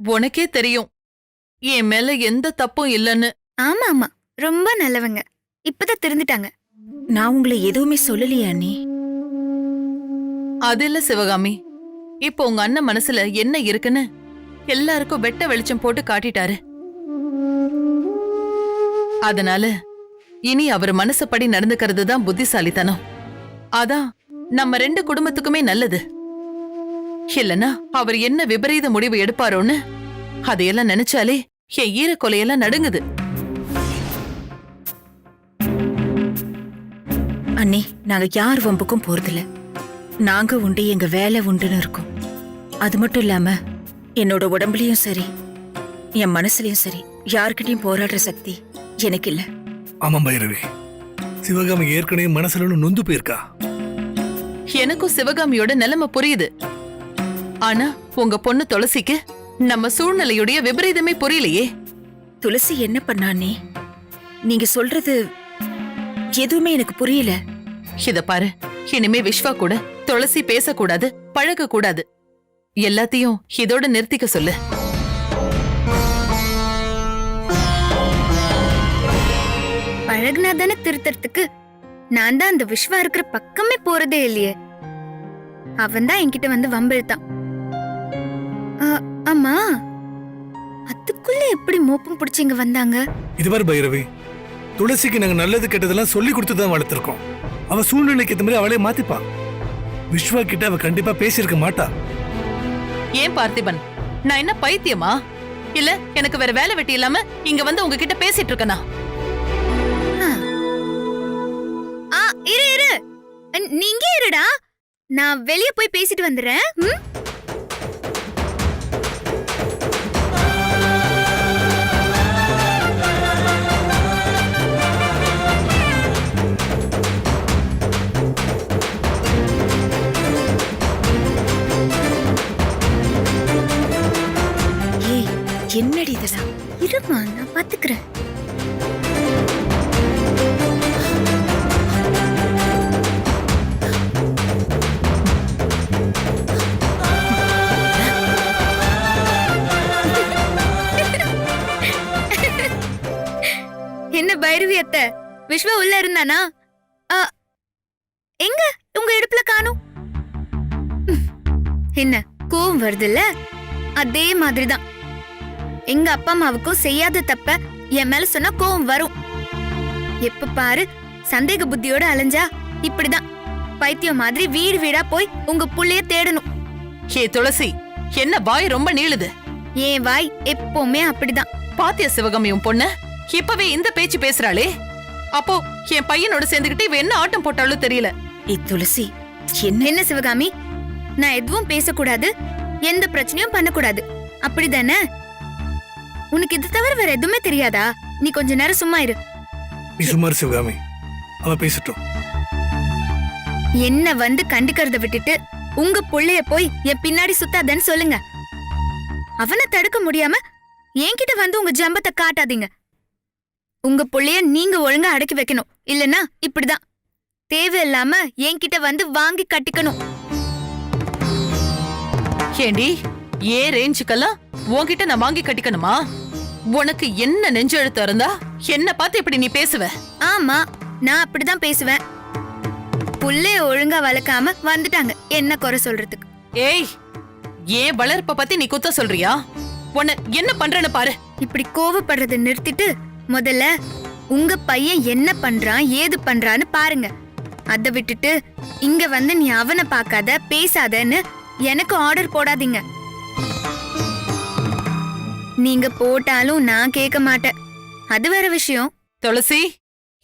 உனக்கே தெரியும் என் மேல எந்த தப்பும் இல்லைன்னு. ஆமா ஆமா, ரொம்ப நல்லவங்க. இப்பதான் திருந்துட்டாங்க. நான் உங்களை எதுவுமே சொல்லலையே அண்ணி. அது இல்ல சிவகாமி, இப்போ உங்க அண்ணன் மனசுல என்ன இருக்குன்னு எல்லாருக்கும் வெட்ட வெளிச்சம் போட்டு காட்டிட்டாரு. அதனால இனி அவர் மனசப்படி நடந்துக்கிறது தான் புத்திசாலித்தனம். அதான் நம்ம 2 குடும்பத்துக்குமே நல்லது. இல்லனா அவர் என்ன விபரீத முடிவு எடுப்பாரோன்னு அதையெல்லாம் நினைச்சாலே என் ஈரக்கொலையெல்லாம் நடுங்குது. அண்ணி, நாங்க யார் வம்புக்கும் போறதில்ல. நாங்க உண்டு, எங்க வேலை உண்டுன்னு இருக்கோம். அது மட்டும் இல்லாம என்னோட உடம்புலயும் சரி, என் மனசுலயும் சரி, யார்கிட்டயும் போராடுற சக்தி எனக்கு இல்ல. ஆமாம் பைரவி, சிவகாமி ஏற்கனவே மனசுல நொந்து போயிருக்கா. எனக்கும் சிவகாமியோட நிலைமை புரியுது. ஆனா உங்க பொண்ணு துளசிக்கு நம்ம சூழ்நிலையுடைய விபரீதமே புரியலையே. துளசி என்ன பண்ணானே? நீங்க சொல்றது எதுவுமே எனக்கு புரியல. இத பாரு, இனிமே விஸ்வா கூட துளசி பேசக்கூடாது, பழக கூடாது. எல்லாத்தையும் இதோட நிறுத்திக்க சொல்லு. பழகுனா தானே திருத்தறதுக்கு. நான் தான் அந்த விஸ்வா இருக்கிற பக்கமே போறதே இல்லையே. அவன் தான் என்கிட்ட வந்து வம்பிழுத்தான். அம்மா, அதுக்குள்ள எப்படி மோப்பம் பிடிச்சி இங்க வந்தாங்க? இதுவரை பைரவி, துளசிக்கு நாங்க நல்லது கெட்டதெல்லாம் சொல்லி கொடுத்துதான் வளர்த்திருக்கோம். அவ சூழ்நிலைக்கு ஏத்த மாதிரி அவளே மாத்திப்பா. விஸ்வா கிட்ட அவ கண்டிப்பா பேசியிருக்க மாட்டா. ஏன் பார்த்திபன், நான் என்ன பைத்தியமா? இல்ல எனக்கு வேற வேலை வெட்டி இல்லாம இங்க வந்து உங்ககிட்ட பேசிட்டு இருக்கனா? இரு இரு, நீங்க இருடா, நான் வெளிய போய் பேசிட்டு வந்துடுறேன். ஏய், என்னடி இதெல்லாம்? இருமா, நான் பாத்துக்கிறேன். என்ன பைரவி அத்தை, விஸ்வா உள்ள இருந்தானா? எங்க உங்க இடுப்புல காணோம்? என்ன கோவம் வருதுல்ல? அதே மாதிரிதான் எங்க அப்பா அம்மாவுக்கும் செய்யாத தப்ப என் மேல சொன்னா கோவம் வரும். எப்ப பாரு சந்தேக புத்தியோட அலைஞ்சா இப்படிதான் பைத்தியம் மாதிரி வீடு வீடா போய் உங்க புள்ளைய தேடணும். ஏ துளசி, என்ன வாய் ரொம்ப நீளுது? என் வாய் எப்பவுமே அப்படிதான். பாத்தியா சிவகாமி, உன் பொண்ணு இப்பவே இந்த பேச்சு பேசுறாளே. அப்போ என் பையனோட சேர்ந்துகிட்டு இவ என்ன ஆட்டம் போட்டாலும் தெரியல. ஏய் துளசி, என்ன? என்ன சிவகாமி, நான் எதுவும் பேசக்கூடாது, எந்த பிரச்சனையும் பண்ணக்கூடாது, அப்படிதானே? உனக்கு இது தவிர வேற எதுவுமே தெரியாதா? நீ கொஞ்ச நேரம் சும்மா இரு. நீ சும்மா இரு சிவகாமி, அவ பேசட்டும். என்ன வந்து கண்டுக்கறத விட்டுட்டு உங்க புள்ளைய போய் என் பின்னாடி சுத்தாதன்னு சொல்லுங்க. அவனை தடுக்க முடியாம என்கிட்ட வந்து உங்க ஜம்பத்தை காட்டாதீங்க. உங்க புள்ளைய நீங்க ஒழுங்கா அடக்கி வைக்கணும். இல்லனா இப்படிதான் தேவையில்லாம என்கிட்ட வந்து வாங்கி கட்டிக்கணும். ஏண்டி, ஏ ரேஞ்சுக்கெல்லாம் உன்கிட்ட நான் வாங்கி கட்டிக்கணுமா? உனக்கு என்ன நெஞ்சு எழுத்து இருந்தா என்ன பார்த்து இப்படி நீ பேசுவ? ஆமா, நான் அப்படிதான் பேசுவேன். புள்ளைய ஒழுங்கா வளர்க்காம வந்துட்டாங்க என்ன குறை சொல்றதுக்கு. ஏய், ஏன் வளர்ப்ப பத்தி நீ குத்த சொல்றியா? உன்னை என்ன பண்றேன்னு பாரு. இப்படி கோவப்படுறத நிறுத்திட்டு முதல்ல உங்க பையன் என்ன பண்றான் ஏது பண்றான்னு பாருங்க. அத விட்டுட்டு இங்க வந்து நீ அவனை பார்க்காத பேசாதன்னு எனக்கு ஆர்டர் போடாதீங்க. நீங்க போட்டாலும் நான் கேட்க மாட்டேன், அது வேற விஷயம். துளசி,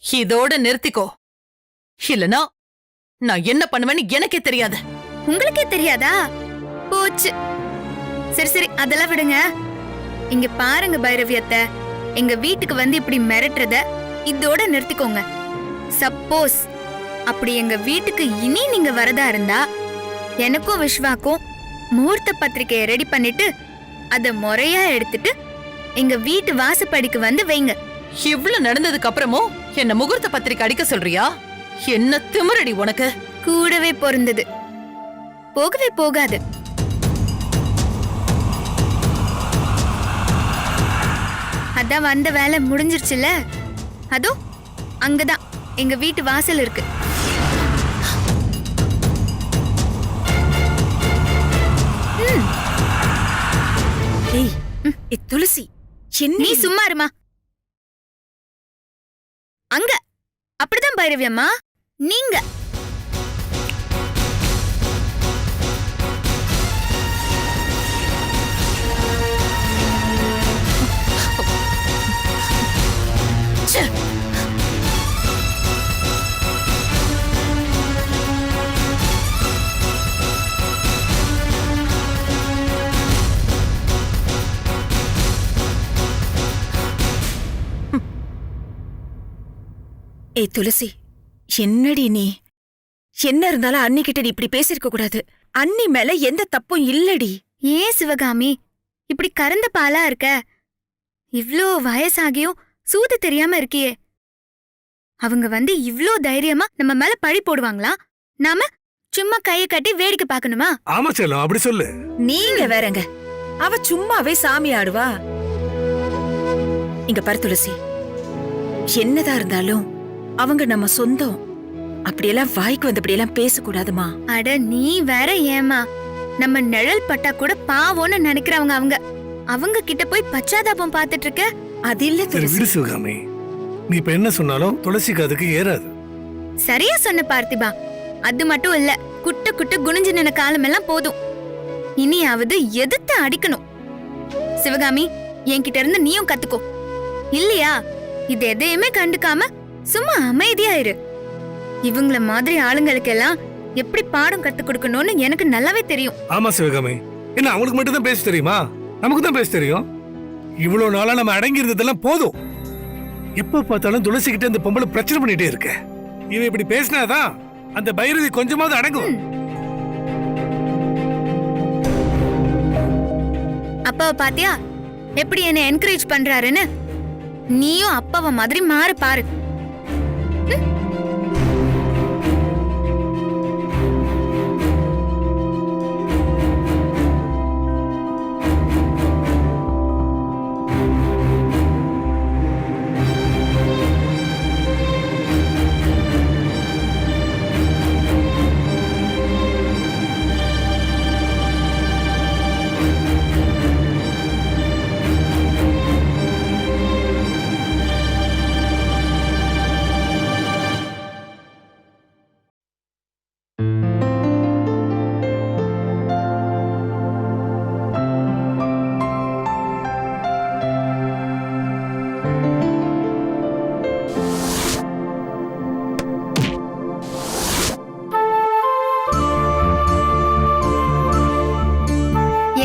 இதோட நிறுத்திக்கோ. இல்லனா நான் என்ன பண்ணுவேன்னு எனக்கே தெரியாது. உங்களுக்கே தெரியாதா? போச்சு. சரி சரி, அதெல்லாம் விடுங்க. இங்க பாருங்க பைரவி அத்தை, எங்க வீட்டுக்கு வந்து இப்படி மிரட்டுறத இதோட நிறுத்திக்கோங்க. சப்போஸ் அப்படி எங்க வீட்டுக்கு இனி நீங்க வரதா இருந்தா எனக்கும் விஸ்வாக்கும் முகூர்த்த பத்திரிக்கையை ரெடி பண்ணிட்டு அத முறையா எடுத்துட்டு எங்க வீட்டு வாசப்படிக்கு வந்து வைங்க. இவ்வளவு நடந்ததுக்கு அப்புறமும் என்ன முகூர்த்த பத்திரிக்கை அடிக்க சொல்றியா? என்ன திமிரடி உனக்கு? கூடவே பொருந்தது, போகவே போகாது. அதான் வந்த வேலை முடிஞ்சிருச்சுல. அதோ அங்கதான் எங்க வீட்டு வாசல் இருக்கு. ஏய் துளசி, என்ன நீ சும்மா இருமா. அங்க அப்படிதான் பைரவி அம்மா, நீங்க ஏய் துளசி, என்னடி நீ? என்ன இருந்தாலும் அன்னிக்கிட்ட நீ இப்படி பேசிருக்க கூடாது. அன்னி மேல எந்த தப்பும் இல்லடி. ஏன் சிவகாமி இப்படி கறந்த பாலா இருக்க? இவ்ளோ வயசாகியும் சூது தெரியாம இருக்கியே. அவங்க வந்து இவ்ளோ தைரியமா நம்ம மேல பழி போடுவாங்களா? நாம சும்மா கைய கட்டி வேடிக்கை பார்க்கணுமா? ஆமா செல்லம், அப்படி சொல்லு. நீங்க வேறங்க, அவ சும்மாவே சாமி ஆடுவா. இங்க பாரு துளசி, என்னதான் இருந்தாலும் அவங்க நம்ம சொந்தம். அப்படியெல்லாம் வாய்க்கு வந்தபடியெல்லாம் பேசக்கூடாதுமா. அட நீ வேற ஏமா, நம்ம நிழல் பட்டா கூட பாவோன்னு நினைக்கிறவங்க அவங்க. அவங்க கிட்ட போய் பச்சாதாபம் பார்த்துட்டு இருக்க. அது இல்ல சரி துளசி. விடு சிவகாமி, நீ இப்ப என்ன சொன்னாலும் துளசிக்கு அதுக்கு ஏறாது. சரியா சொன்ன பார்த்திபா. அது மட்டும் இல்ல, குட்ட குட்ட குனிஞ்சு நின்ன காலமெல்லாம் போதும். இனியாவது எதிர்த்து அடிக்கணும். சிவகாமி, என்கிட்ட இருந்து நீயும் கத்துக்கோ. இல்லையா இது எதையுமே கண்டுக்காம சும்மா அமைதியா இரு. இவங்கள மாதிரி ஆளுங்களுக்கெல்லாம் எப்படி பாடம் கத்து கொடுக்கணும்னு எனக்கு நல்லாவே தெரியும். ஆமா சிவகாமி, என்ன அவங்களுக்கு மட்டும் தான் பேச தெரியுமா? நமக்கு தான் பேச தெரியும். இவ்வளவு நாளா நம்ம அடங்கி இருந்ததெல்லாம் போதும். எப்ப பார்த்தாலும் துளசி கிட்ட இந்த பொம்பளை பிரச்சனை பண்ணிட்டே இருக்க. இவன் இப்படி பேசினாதான் அந்த பைரவி கொஞ்சமாவது அடங்கும். அப்பாவை பாத்தியா எப்படி என்ன என்கரேஜ் பண்றாருன்னு? நீயும் அப்பாவை மாதிரி மாறு பாரு.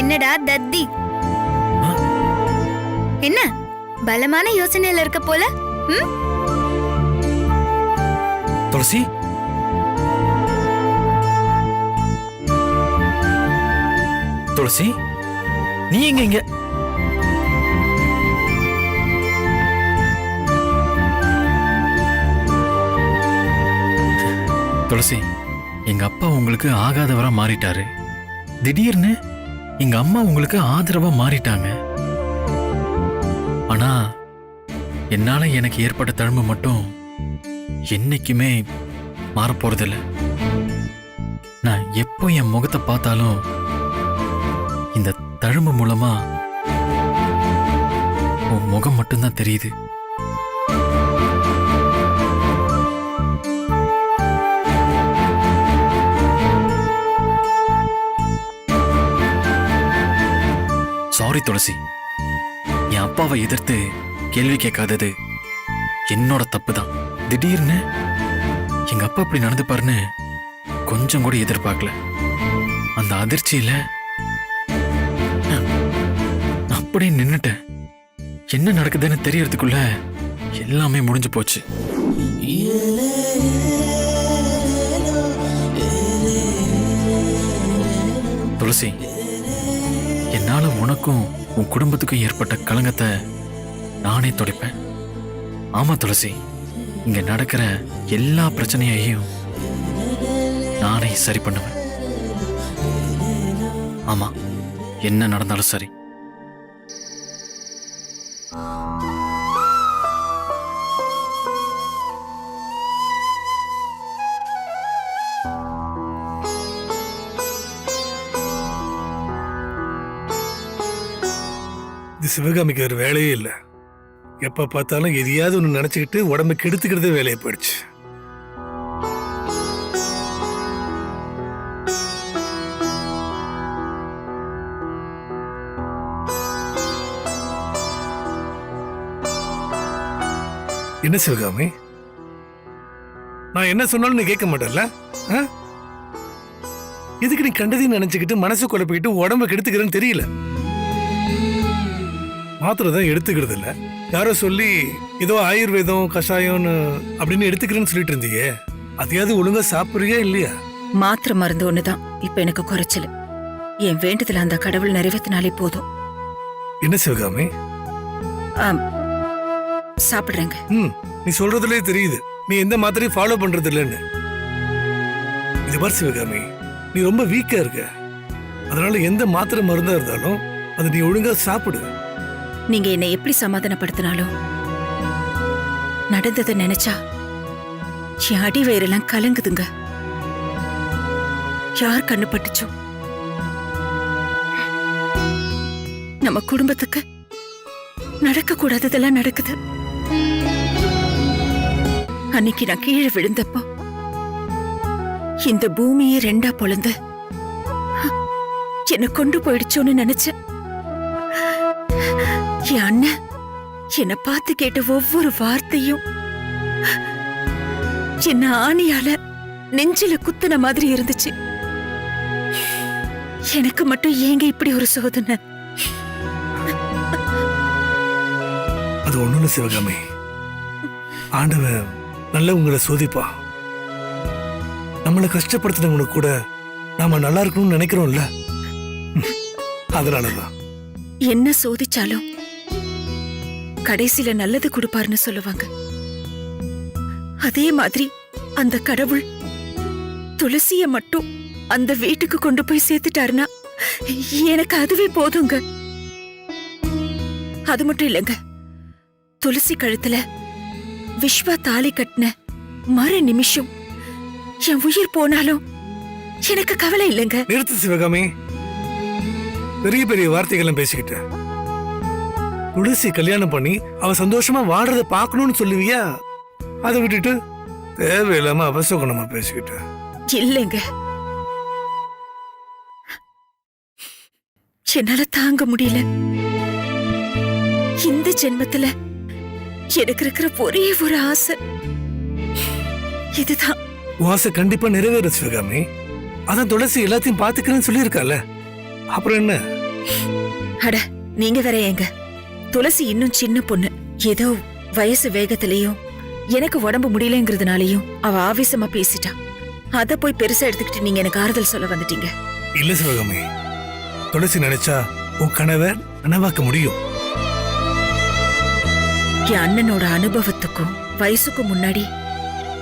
என்னடா தத்தி, என்ன பலமான யோசனையில இருக்க போல? துளசி, துளசி, நீ எங்க இங்க? துளசி, எங்க அப்பா உங்களுக்கு ஆகாதவரா மாறிட்டாரு. திடீர்னு எங்க அம்மா உங்களுக்கு ஆதரவா மாறிட்டாங்க. ஆனா என்னால எனக்கு ஏற்பட்ட தழும்பு மட்டும் என்னைக்குமே மாறப்போறதில்ல. நான் எப்போ என் முகத்தை பார்த்தாலும் இந்த தழும்பு மூலமா உன் முகம் மட்டும்தான் தெரியுது. சாரி துளசி, என் அப்பாவை எதிர்த்து கேள்வி கேட்காதது என்னோட தப்பு தான். திடீர்னு எங்க அப்பா இப்படி நடந்துப்பாருன்னு கொஞ்சம் கூட எதிர்பார்க்கல. அந்த அதிர்ச்சியில அப்படியே நின்னுட்டேன். என்ன நடக்குதுன்னு தெரியறதுக்குள்ள எல்லாமே முடிஞ்சு போச்சு. துளசி, என்னால உனக்கும் உன் குடும்பத்துக்கும் ஏற்பட்ட களங்கத்தை நானே துடைப்பேன். ஆமா துளசி, இங்க நடக்கிற எல்லா பிரச்சனையையும் நானே சரி பண்ணுவேன். ஆமா, என்ன நடந்தாலும் சரி. இது சிவகாமிக்கு ஒரு வேலையே இல்லை. எப்ப பார்த்தாலும் எதையாவது ஒன்று நினைச்சுக்கிட்டு உடம்பை கெடுத்துக்கிறதே வேலையை போயிடுச்சு. என்ன சிவகாமி, நான் என்ன சொன்னாலும் நீ கேட்க மாட்டேல்ல? எதுக்கு நீ கண்டதையும் நினைச்சுக்கிட்டு மனசு குழப்பிக்கிட்டு உடம்ப கெடுத்துக்கிறேன்னு தெரியல. மாத்திரை தான் எடுத்துக்கிறது இல்ல, யாரோ சொல்லி ஏதோ ஆயுர்வேதம் கஷாயம்னு அப்படின்னு எடுத்துக்கிறேன்னு சொல்லிட்டு இருந்தீங்க. அதையாவது ஒழுங்கா சாப்பிடுறியா இல்லையா? மாத்திரை மருந்து ஒண்ணுதான் இப்ப எனக்கு குறைச்சல். என் வேண்டுதல அந்த கடவுள் நிறைவேற்றினாலே போதும். என்ன சிவகாமி? சாப்பிடுறேங்க. நீ சொல்றதுலயே தெரியுது நீ எந்த மாத்திரையும் ஃபாலோ பண்றது இல்லைன்னு. இது பார் சிவகாமி, நீ ரொம்ப வீக்கா இருக்க. அதனால எந்த மாத்திரை மருந்தா இருந்தாலும் அதை நீ ஒழுங்கா சாப்பிடு. நீங்க என்னை எப்படி சமாதானப்படுத்தினாலும் நடந்ததை நினைச்சா என் அடி வயிறெல்லாம் கலங்குதுங்க. யார் கண்ணு பட்டுச்சோ நம்ம குடும்பத்துக்கு நடக்க கூடாததெல்லாம் நடக்குது. அன்னைக்கு நான் கீழே விழுந்தப்போ இந்த பூமியே ரெண்டா பொளந்து என்ன கொண்டு போயிடுச்சோன்னு நினைச்சேன். என் அண்ணன் என்ன பார்த்து கேட்ட ஒவ்வொரு வார்த்தையும் என்ன ஆணியால நெஞ்சில குத்துன மாதிரி இருந்துச்சு. எனக்கு மட்டும் ஏங்க இப்படி ஒரு சோதனை? அது ஒண்ணுல சிவகாமி, ஆண்டவன் நல்லவங்களை சோதிப்பா. நம்மளை கஷ்டப்படுத்தினவங்களுக்கு கூட நாம நல்லா இருக்கணும்னு நினைக்கிறோம்ல, அதனாலதான். என்ன சோதிச்சாலும் கடைசியில நல்லது கொடுப்பாருன்னு சொல்லுவாங்க. அதே மாதிரி அந்த கடவுள் துளசிய மட்டும் அந்த வீட்டுக்கு கொண்டு போய் சேர்த்துட்டாருன்னா எனக்கு அதுவே போதுங்க. அது மட்டும் இல்லைங்க, துளசி கழுத்துல விஸ்வா தாலி கட்டின மறு நிமிஷம் என் உயிர் போனாலும் எனக்கு கவலை இல்லைங்க. நிறுத்து சிவகாமி, பெரிய பெரிய வார்த்தைகள் பேசிக்கிட்ட. துளசி கல்யாணம் பண்ணி அவ சந்தோஷமா வாடுறத பாக்கணும்னு சொல்லுவியா? அதை விட்டுட்டு தேவையில்லாம அவசகுணமா பேசிக்கிட்ட. இல்லைங்க, என்னால தாங்க முடியல. இந்த ஜென்மத்துல எனக்கு இருக்கிற ஒரே ஒரு ஆசை இதுதான். ஆசை கண்டிப்பா நிறைவேறும் சிவகாமி. அதான் துளசி எல்லாத்தையும் பாத்துக்கிறேன்னு சொல்லியிருக்கால, அப்புறம் என்ன? அட நீங்க வேற ஏங்க, துளசி இன்னும் சின்ன பொண்ணு. ஏதோ வயசு வேகத்திலையும் எனக்கு உடம்பு முடியலங்கிறதுனாலயும் அவ ஆவேசமா பேசிட்டா. அத போய் பெருசா எடுத்துக்கிட்டு நீங்க எனக்கு ஆறுதல் சொல்ல வந்துட்டீங்க. இல்ல சிவகாமி, துளசி நினைச்சா உன் கனவை நனவாக்க முடியும். என் அண்ணனோட அனுபவத்துக்கும் வயசுக்கும் முன்னாடி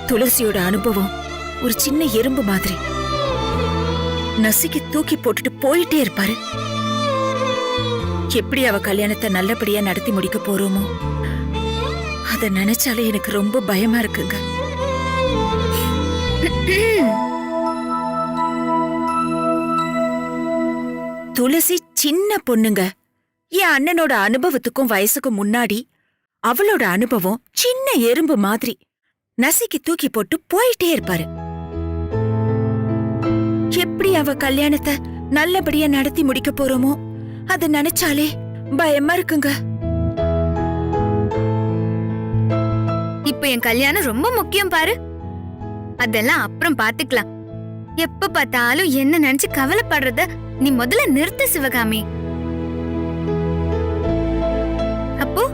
துளசியோட அனுபவம் ஒரு சின்ன எறும்பு மாதிரி நசுக்கி தூக்கி போட்டுட்டு போயிட்டே இருப்பாரு. எப்படி அவ கல்யாணத்தை நல்லபடியா நடத்தி முடிக்க போறோமோ அத நினைச்சாலே எனக்கு ரொம்ப பயமா இருக்குங்க. துளசி சின்ன பொண்ணுங்க. என் அண்ணனோட அனுபவத்துக்கும் வயசுக்கும் முன்னாடி அவளோட அனுபவம் சின்ன எறும்பு மாதிரி நசுக்கி தூக்கி போட்டு போயிட்டே இருப்பாரு. எப்படி அவ கல்யாணத்தை நல்லபடியா நடத்தி முடிக்க போறோமோ அத நினைச்சாலே பயமா இருக்குங்க. இப்ப என் கல்யாணம் ரொம்ப முக்கியம் பாரு. அதெல்லாம் அப்புறம் பாத்துக்கலாம். எப்ப பார்த்தாலும் என்ன நினைச்சு கவலைப்படுறத நீ முதல்ல நிறுத்த சிவகாமி. அப்போ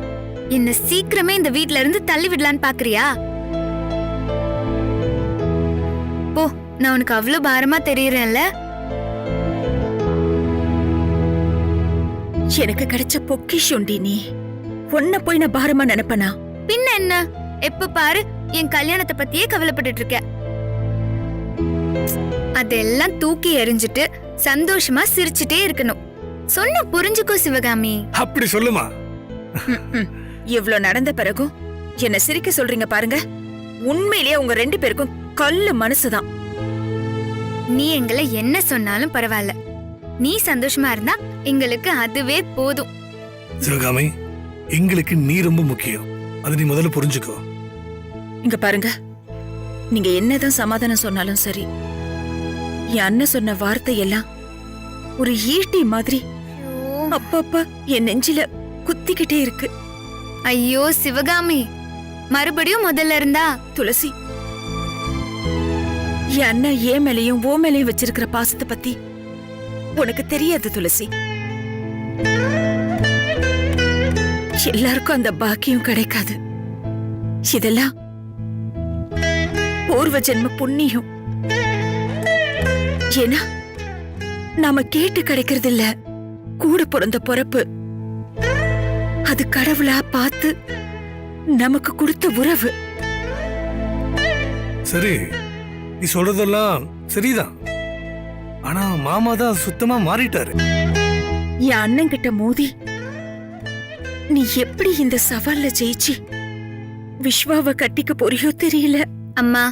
என்ன சீக்கிரமே இந்த வீட்ல இருந்து தள்ளி விடலான்னு பாக்குறியா? போ, நான் உனக்கு அவ்வளவு பாரமா தெரியறேன்ல. எனக்கு கிடைச்ச பொக்கிஷோண்டி நீ. உன்ன போய் நான் பாரமா நினைப்பனா? பின்ன என்ன, எப்ப பாரு என் கல்யாணத்தை பத்தியே கவலைப்பட்டுட்டு இருக்க. அதெல்லாம் தூக்கி எறிஞ்சிட்டு சந்தோஷமா சிரிச்சுட்டே இருக்கணும். சொன்ன புரிஞ்சுக்கோ சிவகாமி. அப்படி சொல்லுமா. இவ்ளோ நடந்த பிறகும் என்ன சிரிக்க சொல்றீங்க பாருங்க. உண்மையிலேயே உங்க ரெண்டு பேருக்கும் கல்லு மனசுதான். நீ எங்களை என்ன சொன்னாலும் பரவாயில்ல, நீ சந்தோஷமா இருந்தா எங்களுக்கு அதுவே போதும். சிவகாமி, எங்களுக்கு நீ ரொம்ப முக்கியம். அதை நீ முதல்ல புரிஞ்சுக்கோ. இங்க பாருங்க, நீங்க என்னதான் சமாதானம் சொன்னாலும் சரி, என் அண்ணன் சொன்ன வார்த்தை எல்லாம் ஒரு ஈட்டி மாதிரி அப்பப்ப என் நெஞ்சில குத்திக்கிட்டே இருக்கு. ஐயோ சிவகாமி, மறுபடியும் முதல்ல இருந்தா? துளசி, என் அண்ணன் ஏன் மேலையும் ஓ மேலையும் வச்சிருக்கிற பாசத்தை பத்தி உனக்கு தெரியாது துளசி. எல்லாருக்கும் அந்த பாக்கியம் கிடைக்காது. இதெல்லாம் பூர்வ ஜென்ம புண்ணியம். ஏன்னா நாம கேட்டு கிடைக்கிறது இல்ல, கூட பிறந்த பொறப்பு. அது கடவுளா பார்த்து நமக்கு கொடுத்த உறவு. சரி, நீ சொல்றதெல்லாம் சரிதான். ஆனா மாமா தான் சுத்தமா மாறிட்டாரு. என் அண்ணன் கிட்ட மோதி நீ எப்படி இந்த சவால்ல ஜெயிச்சு விஸ்வாவை கட்டிக்க போறியோ தெரியல. அம்மா,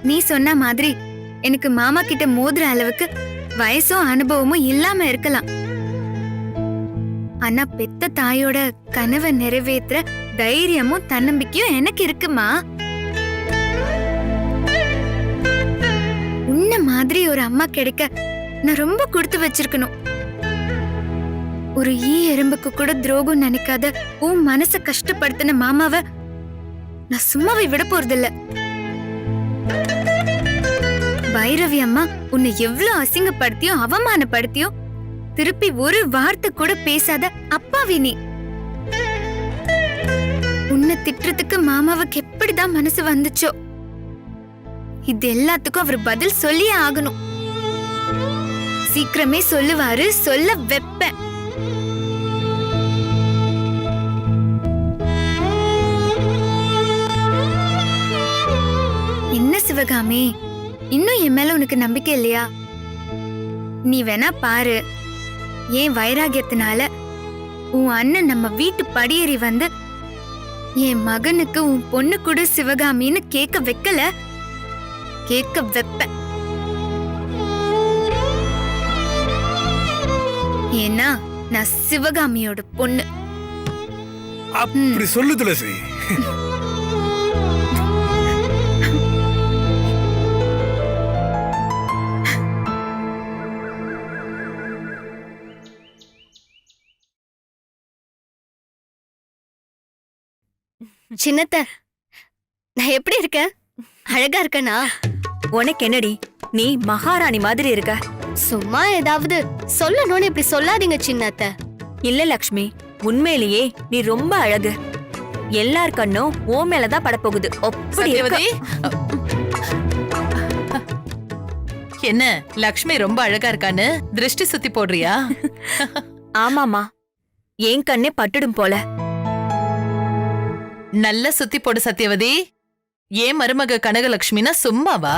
நீ சொன்ன மாதிரி எனக்கு மாமா கிட்ட மோதுற அளவுக்கு வயசும் அனுபவமும் இல்லாம இருக்கலாம். ஆனா பெத்த தாயோட கனவை நிறைவேற்ற தைரியமும் தன்னம்பிக்கையும் எனக்கு இருக்குமா. உன்ன மாதிரி ஒரு அம்மா கிடைக்க நான் ரொம்ப கொடுத்து வச்சிருக்கணும். ஒரு எறும்புக்கு கூட துரோகம் நினைக்காத உன் மனச கஷ்டப்படுத்தின மாமாவை நான் சும்மாவே விட போறதில்ல. பைரவி அம்மா உன்னை எவ்வளவு அசிங்கப்படுத்தியோ அவமானப்படுத்தியோ திருப்பி ஒரு வார்த்தை கூட பேசாத அப்பாவி நீ. உன்னை திட்டுறதுக்கு மாமாவுக்கு எப்படிதான் மனசு வந்துச்சோ. இது எல்லாத்துக்கும் அவர் பதில் சொல்லியே ஆகணும். சீக்கிரமே சொல்லுவாரு, சொல்ல வைப்பேன். என்ன சிவகாமி, இன்னும் என் மேல உனக்கு நம்பிக்கை இல்லையா? நீ வேணா பாரு, என் வைராகியத்தினால உன் அண்ணன் நம்ம வீட்டு படியேறி வந்து என் மகனுக்கு உன் பொண்ணு கூட சிவகாமின்னு கேட்க வைக்கல, கேட்க வைப்பேன். ஏன்னா நான் சிவகாமியோட பொண்ணு. அப்படி சொல்லு துளசி. சின்னத்த, நான் எப்படி இருக்கேன்? அழகா இருக்கனா? உனக்கு என்னடி, நீ மகாராணி மாதிரி இருக்க. சும்மா ஏதாவது சொல்லணும்னு இப்படி சொல்லாதீங்க சின்னத்த. இல்ல லக்ஷ்மி, உண்மையிலேயே நீ ரொம்ப அழகு. எல்லார் கண்ணும் ஓ மேலதான் படப்போகுது. அப்படி இருக்க. சத்யவதி, என்ன லக்ஷ்மி ரொம்ப அழகா இருக்கான்னு திருஷ்டி சுத்தி போடுறியா? ஆமாமா, என் கண்ணே பட்டுடும் போல. நல்ல சுத்தி போடு சத்யவதி. ஏன் மருமக கனகலட்சுமினா சும்மாவா?